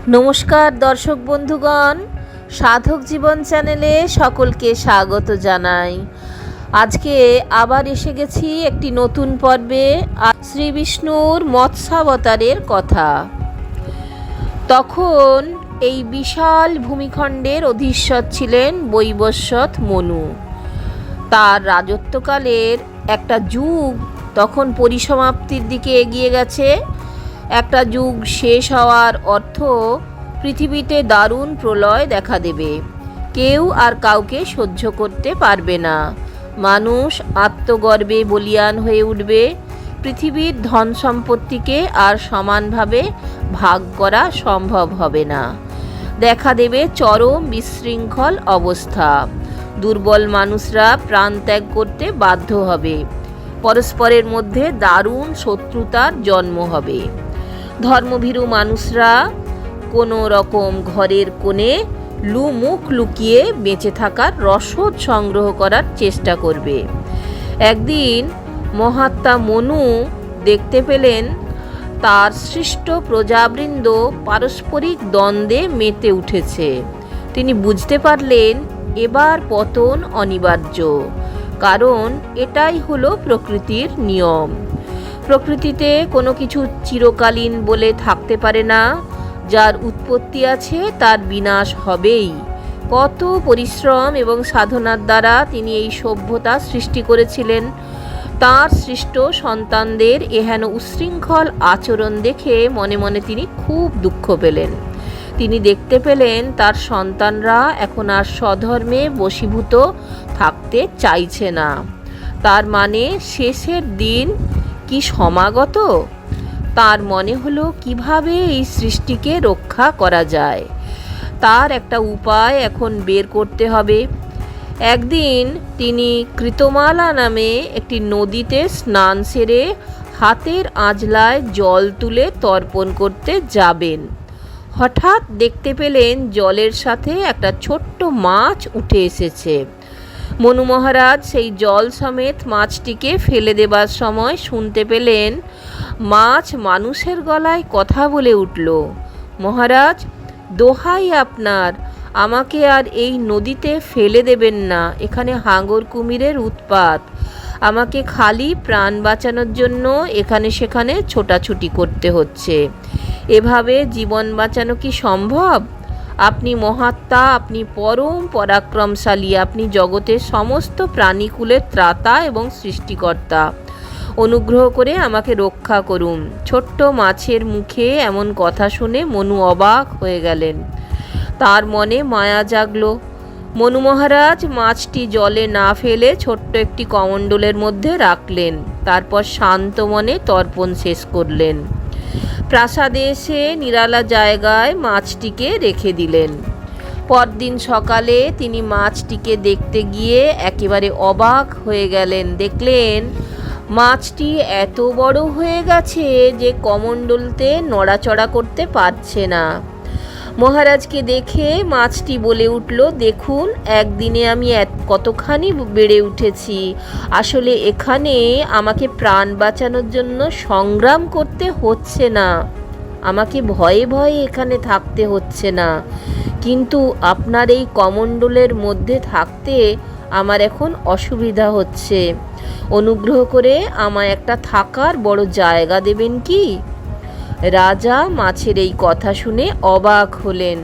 নমস্কার দর্শক বন্ধুগণ, সাধক জীবন চ্যানেলে সকলকে স্বাগত জানাই। আজকে আবার এসে গেছি একটি নতুন পর্বে, শ্রী বিষ্ণুর মৎস্যাবতারের কথা। তখন এই বিশাল ভূমিখণ্ডের অধীশ্বর ছিলেন বৈবস্বত মনু। তার রাজত্বকালের একটা যুগ তখন পরিসমাপ্তির দিকে এগিয়ে গেছে। একটা যুগ শেষ হওয়ার অর্থ পৃথিবীতে দারুণ প্রলয় দেখা দেবে। কেউ আর কাউকে সহ্য করতে পারবে না। মানুষ আত্মগর্বে বলীয়ান হয়ে উঠবে। পৃথিবীর ধন সম্পত্তিকে আর সমানভাবে ভাগ করা সম্ভব হবে না। দেখা দেবে চরম বিশৃঙ্খল অবস্থা। দুর্বল মানুষরা প্রাণ ত্যাগ করতে বাধ্য হবে। পরস্পরের মধ্যে দারুণ শত্রুতার জন্ম হবে। ধর্মভীরু মানুষরা কোনো রকম ঘরের কোণে মুখ লুকিয়ে বেঁচে থাকার রসদ সংগ্রহ করার চেষ্টা করবে। একদিন মহাত্মা মনু দেখতে পেলেন তার সৃষ্ট প্রজাবৃন্দ পারস্পরিক দ্বন্দ্বে মেতে উঠেছে। তিনি বুঝতে পারলেন এবার পতন অনিবার্য, কারণ এটাই হলো প্রকৃতির নিয়ম। প্রকৃতিতে কোনো কিছু চিরকালীন বলে থাকতে পারে না। যার উৎপত্তি আছে তার বিনাশ হবেই। কত পরিশ্রম এবং সাধনার দ্বারা তিনি এই সভ্যতা সৃষ্টি করেছিলেন। তার সৃষ্ট সন্তানদের এহেন উচ্ছৃঙ্খল আচরণ দেখে মনে মনে তিনি খুব দুঃখ পেলেন। তিনি দেখতে পেলেন তার সন্তানরা এখন আর স্বধর্মে বশীভূত থাকতে চাইছে না। তার মানে শেষের দিন কি সমাগত। তার মনে হলো কিভাবে এই সৃষ্টিকে রক্ষা করা যায়। তার একটা উপায় এখন বের করতে হবে। একদিন তিনি কৃতমালা নামে একটি নদীতে স্নান সেরে হাতের আঁজলায় জল তুলে তর্পণ করতে যাবেন। হঠাৎ দেখতে পেলেন জলের সাথে একটা ছোট্ট মাছ উঠে এসেছে। মনু মহারাজ সেই জল সমেত মাছটিকে ফেলে দেবার সময় শুনতে পেলেন মাছ মানুষের গলায় কথা বলে উঠল, মহারাজ, দোহাই আপনার, আমাকে আর এই নদীতে ফেলে দেবেন না। এখানে হাঙর কুমিরের উৎপাত। আমাকে খালি প্রাণ বাঁচানোর জন্য এখানে সেখানে ছোটাছুটি করতে হচ্ছে। এভাবে জীবন বাঁচানো কি সম্ভব? আপনি মহাত্মা, আপনি পরম পরাক্রমশালী, আপনি জগতের সমস্ত প্রাণীকুলের ত্রাতা এবং সৃষ্টিকর্তা। অনুগ্রহ করে আমাকে রক্ষা করুন। ছোট্ট মাছের মুখে এমন কথা শুনে মনু অবাক হয়ে গেলেন। তার মনে মায়া জাগল। মনু মহারাজ মাছটি জলে না ফেলে ছোট্ট একটি কমণ্ডলের মধ্যে রাখলেন। তারপর শান্ত মনে তর্পণ শেষ করলেন। প্রাসাদে এসে নিরালা জায়গায় মাছটিকে রেখে দিলেন। পরদিন সকালে তিনি মাছটিকে দেখতে গিয়ে একেবারে অবাক হয়ে গেলেন। দেখলেন মাছটি এত বড় হয়ে গেছে যে কমণ্ডলতে নড়াচড়া করতে পারছে না। মহারাজকে দেখে মাছটি বলে উঠল, দেখুন, একদিনে আমি কতখানি বেড়ে উঠেছি। আসলে এখানে আমাকে প্রাণ বাঁচানোর জন্য সংগ্রাম করতে হচ্ছে না। আমাকে ভয়ে ভয়ে এখানে থাকতে হচ্ছে না। কিন্তু আপনার এই কমণ্ডলের মধ্যে থাকতে আমার এখন অসুবিধা হচ্ছে। অনুগ্রহ করে আমায় একটা থাকার বড় জায়গা দেবেন কি? রাজা মাছের এই কথা শুনে অবাক হলেন।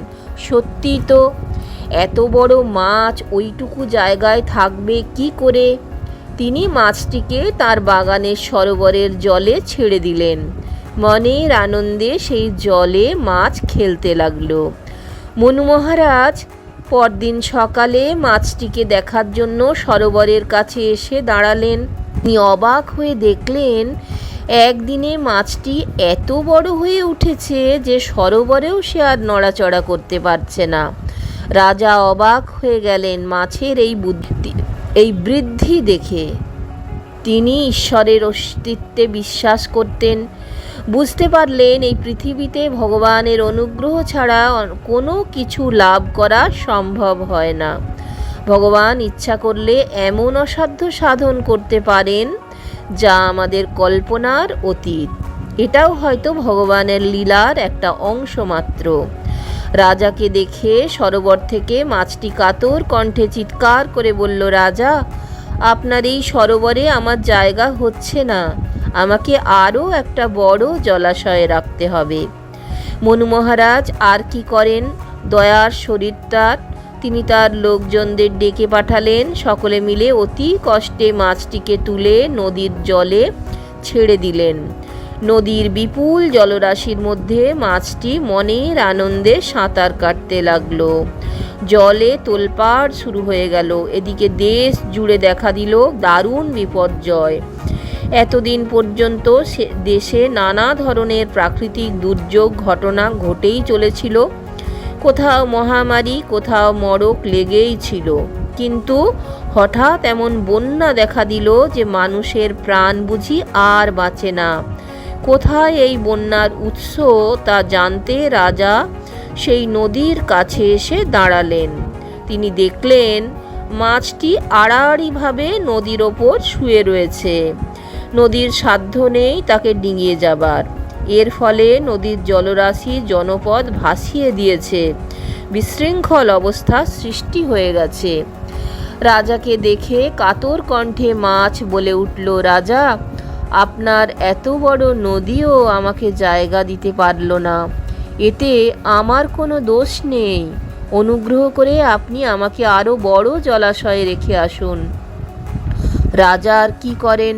সত্যি তো, এত বড় মাছ ওইটুকু জায়গায় থাকবে কি করে? তিনি মাছটিকে তার বাগানের সরোবরের জলে ছেড়ে দিলেন। মনের আনন্দে সেই জলে মাছ খেলতে লাগলো। মনু মহারাজ পরদিন সকালে মাছটিকে দেখার জন্য সরোবরের কাছে এসে দাঁড়ালেন। তিনি অবাক হয়ে দেখলেন একদিনে মাছটি এত বড় হয়ে উঠেছে যে সরোবরেও সে আর নড়াচড়া করতে পারছে না। রাজা অবাক হয়ে গেলেন মাছের এই বৃদ্ধি দেখে। তিনি ঈশ্বরের অস্তিত্বে বিশ্বাস করতেন। বুঝতে পারলেন এই পৃথিবীতে ভগবানের অনুগ্রহ ছাড়া কোনো কিছু লাভ করা সম্ভব হয় না। ভগবান ইচ্ছা করলে এমন অসাধ্য সাধন করতে পারেন যা আমাদের কল্পনার অতীত। এটাও হয়তো ভগবানের লীলার একটা অংশ মাত্র। রাজাকে দেখে সরোবর থেকে মাছটি কাতর কণ্ঠে চিৎকার করে বলল, রাজা, আপনার এই সরোবরে আমার জায়গা হচ্ছে না, আমাকে আরও একটা বড় জলাশয়ে রাখতে হবে। মনু মহারাজ আর কি করেন, দয়ার শরীর তার, তিনি তার লোকজনদের ডেকে পাঠালেন। সকলে মিলে অতি কষ্টে মাছটিকে তুলে নদীর জলে ছেড়ে দিলেন। নদীর বিপুল জলরাশির মধ্যে মাছটি মনের আনন্দে সাঁতার কাটতে লাগলো। জলে তোলপাড় শুরু হয়ে গেল। এদিকে দেশ জুড়ে দেখা দিল দারুণ বিপর্যয়। এতদিন পর্যন্ত দেশে নানা ধরনের প্রাকৃতিক দুর্যোগ ঘটনা ঘটেই চলেছিল। কোথাও মহামারী, কোথাও মড়ক লেগেই ছিল, কিন্তু হঠাৎ এমন বন্যা দেখা দিল যে মানুষের প্রাণ বুঝি আর বাঁচে না। কোথায় এই বন্যার উৎস তা জানতে রাজা সেই নদীর কাছে এসে দাঁড়ালেন। তিনি দেখলেন মাছটি আড়াআড়িভাবে নদীর ওপর শুয়ে রয়েছে। নদীর সাধ্য নেই তাকে ডিঙিয়ে যাবার। এর ফলে নদীর জলরাশি জনপদ ভাসিয়ে দিয়েছে। বিশৃঙ্খল অবস্থা সৃষ্টি হয়ে গেছে। রাজাকে দেখে কাতর কণ্ঠে মাছ বলে উঠল, রাজা, আপনার এত বড় নদীও আমাকে জায়গা দিতে পারল না, এতে আমার কোনো দোষ নেই। অনুগ্রহ করে আপনি আমাকে আরও বড় জলাশয়ে রেখে আসুন। রাজা আর কি করেন,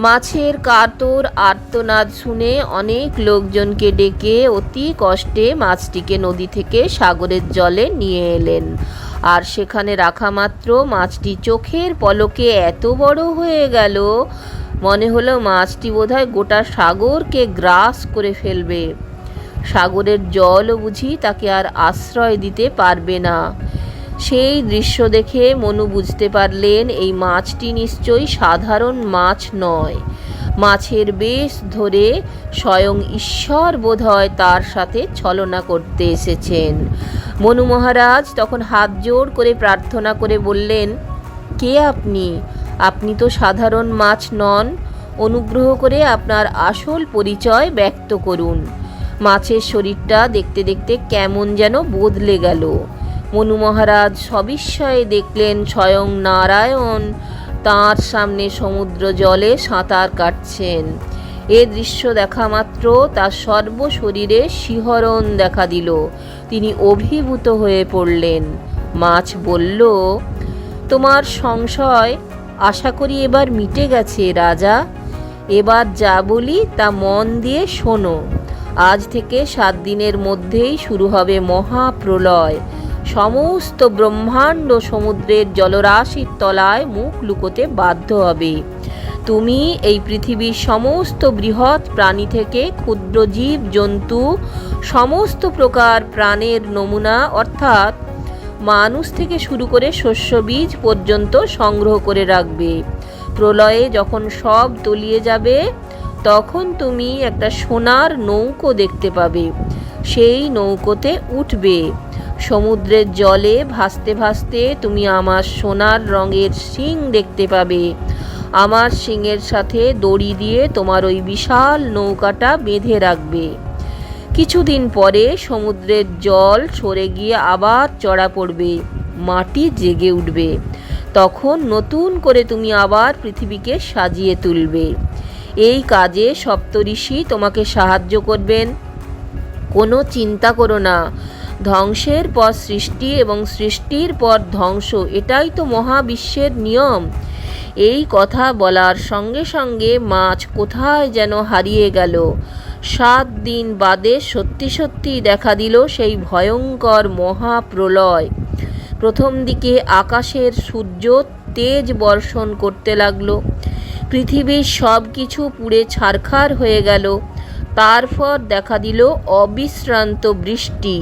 মাছের কাতর আর্তনাদ শুনে অনেক লোকজনকে ডেকে অতি কষ্টে মাছটিকে নদী থেকে সাগরের জলে নিয়ে এলেন। আর সেখানে রাখা মাত্র মাছটি চোখের পলকে এত বড় হয়ে গেল, মনে হলো মাছটি বোধহয় গোটা সাগরকে গ্রাস করে ফেলবে। সাগরের জলও বুঝি তাকে আর আশ্রয় দিতে পারবে না। সেই দৃশ্য দেখে মনু বুঝতে পারলেন এই মাছটি নিশ্চয়ই সাধারণ মাছ নয়। মাছের বেশ ধরে স্বয়ং ঈশ্বর বোধহয় তার সাথে ছলনা করতে এসেছেন। মনু মহারাজ তখন হাত জোড় করে প্রার্থনা করে বললেন, কে আপনি? আপনি তো সাধারণ মাছ নন, অনুগ্রহ করে আপনার আসল পরিচয় ব্যক্ত করুন। মাছের শরীরটা দেখতে দেখতে কেমন যেন বদলে গেল। মনু মহারাজ সবিস্ময়ে দেখলেন স্বয়ং নারায়ণ তাঁর সামনে সমুদ্র জলে সাঁতার কাটছেন। এ দৃশ্য দেখা মাত্র তার সর্বশরীরে শিহরণ দেখা দিল। তিনি অভিভূত হয়ে পড়লেন। মাছ বলল, তোমার সংশয় আশা করি এবার মিটে গেছে রাজা। এবার যা বলি তা মন দিয়ে শোনো। আজ থেকে 7 দিনের মধ্যেই শুরু হবে মহাপ্রলয়। সমস্ত ব্রহ্মাণ্ড সমুদ্রের জলরাশির তলায় মুখ লুকোতে বাধ্য হবে। তুমি এই পৃথিবীর সমস্ত বৃহৎ প্রাণী থেকে ক্ষুদ্র জীব জন্তু, সমস্ত প্রকার প্রাণের নমুনা অর্থাৎ মানুষ থেকে শুরু করে শস্য বীজ পর্যন্ত সংগ্রহ করে রাখবে। প্রলয়ে যখন সব তলিয়ে যাবে তখন তুমি একটা সোনার নৌকো দেখতে পাবে। সেই নৌকোতে উঠবে। সমুদ্রের জলে ভাসতে ভাসতে তুমি আমার সোনার রঙের শিং দেখতে পাবে। আমার শিংয়ের সাথে দড়ি দিয়ে তোমার ওই বিশাল নৌকাটা বেঁধে রাখবে। কিছুদিন পরে সমুদ্রের জল সরে গিয়ে আবার চড়া পড়বে, মাটি জেগে উঠবে। তখন নতুন করে তুমি আবার পৃথিবীকে সাজিয়ে তুলবে। এই কাজে সপ্তঋষি তোমাকে সাহায্য করবেন। কোনো চিন্তা করো না। ধ্বংসের পর সৃষ্টি এবং সৃষ্টির পর ধ্বংস, এটাই তো মহাবিশ্বের নিয়ম। এই কথা বলার সঙ্গে সঙ্গে মাছ কোথায় যেন হারিয়ে গেল। 7 দিন বাদে সত্যি সত্যি দেখা দিল সেই ভয়ঙ্কর মহাপ্রলয়। প্রথম দিকে আকাশের সূর্য তেজ বর্ষণ করতে লাগলো। পৃথিবীর সব কিছু পুড়ে ছারখার হয়ে গেল। তারপর দেখা দিল অবিশ্রান্ত বৃষ্টি।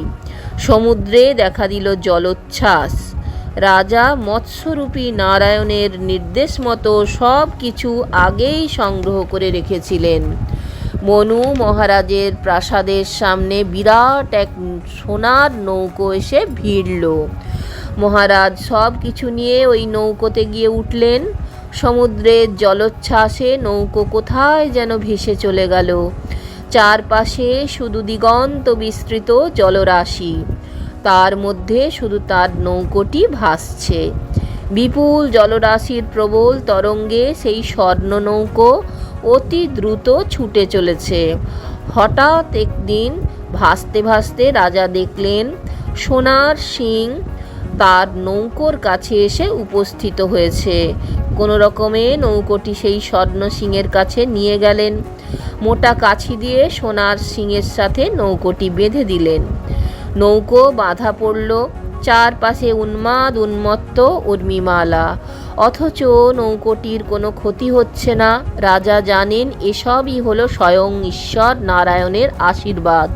সমুদ্রে দেখা দিল জলোচ্ছ্বাস। রাজা মৎস্যরূপী নারায়ণের নির্দেশ মতো সব কিছু আগেই সংগ্রহ করে রেখেছিলেন। মনু মহারাজের প্রাসাদের সামনে বিরাট এক সোনার নৌকো এসে ভিড়ল। মহারাজ সব কিছু নিয়ে ওই নৌকোতে গিয়ে উঠলেন। সমুদ্রের জলোচ্ছ্বাসে নৌকো কোথায় যেন ভেসে চলে গেল। চারপাশে শুধু দিগন্ত বিস্তৃত জলরাশি। তার মধ্যে শুধু তার নৌকোটি ভাসছে। বিপুল জলরাশির প্রবল তরঙ্গে সেই স্বর্ণ নৌকো অতি দ্রুত ছুটে চলেছে। হঠাৎ একদিন ভাসতে ভাসতে রাজা দেখলেন সোনার শিং তার নৌকোর কাছে এসে উপস্থিত হয়েছে। কোনো রকমে নৌকোটি সেই স্বর্ণ সিংয়ের কাছে নিয়ে গেলেন। মোটা কাছি দিয়ে সোনার শিংয়ের সাথে নৌকোটি বেঁধে দিলেন। নৌকো বাঁধা পড়ল। চারপাশে উন্মত্ত উর্মিমালা, অথচ নৌকোটির কোনো ক্ষতি হচ্ছে না। রাজা জানেন এসবই হলো স্বয়ং ঈশ্বর নারায়ণের আশীর্বাদ।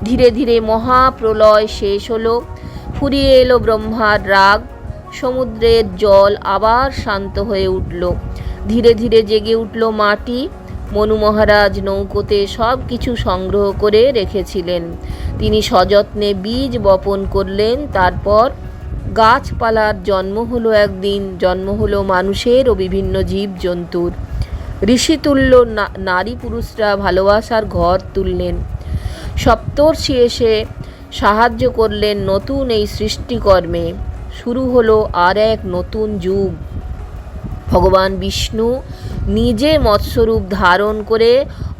ধীরে ধীরে মহাপ্রলয় শেষ হলো। ফুরিয়ে এলো ব্রহ্মার রাগ। সমুদ্রের জল আবার শান্ত হয়ে উঠল। ধীরে ধীরে জেগে উঠল মাটি। মনু মহারাজ নৌকোতে সব কিছু সংগ্রহ করে রেখেছিলেন। তিনি সযত্নে বীজ বপন করলেন। তারপর গাছপালার জন্ম হলো। একদিন জন্ম হলো মানুষের ও বিভিন্ন জীবজন্তুর। ঋষিতুল্য নারী পুরুষরা ভালোবাসার ঘর তুললেন। সপ্তর্ষি এসে সাহায্য করলেন নতুন এই সৃষ্টিকর্মে। শুরু হলো আর এক নতুন যুগ। ভগবান বিষ্ণু নিজে মৎস্যরূপ ধারণ করে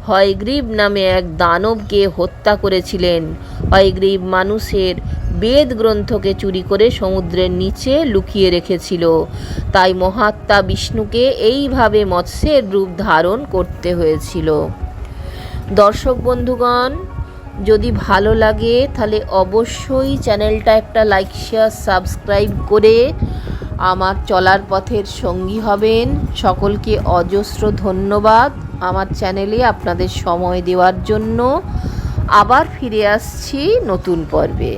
হয়গ্রীব নামে এক দানবকে হত্যা করেছিলেন। হয়গ্রীব মানুষের বেদ গ্রন্থকে চুরি করে সমুদ্রের নিচে লুকিয়ে রেখেছিল। তাই মহাত্মা বিষ্ণুকে এইভাবে মৎস্যের রূপ ধারণ করতে হয়েছিল। দর্শক বন্ধুগণ, যদি ভালো লাগে তাহলে অবশ্যই চ্যানেলটা একটা লাইক শেয়ার সাবস্ক্রাইব করে আমার চলার পথের সঙ্গী হবেন। সকলকে অজস্র ধন্যবাদ আমার চ্যানেলে আপনাদের সময় দেওয়ার জন্য। আবার ফিরে আসছি নতুন পর্বে।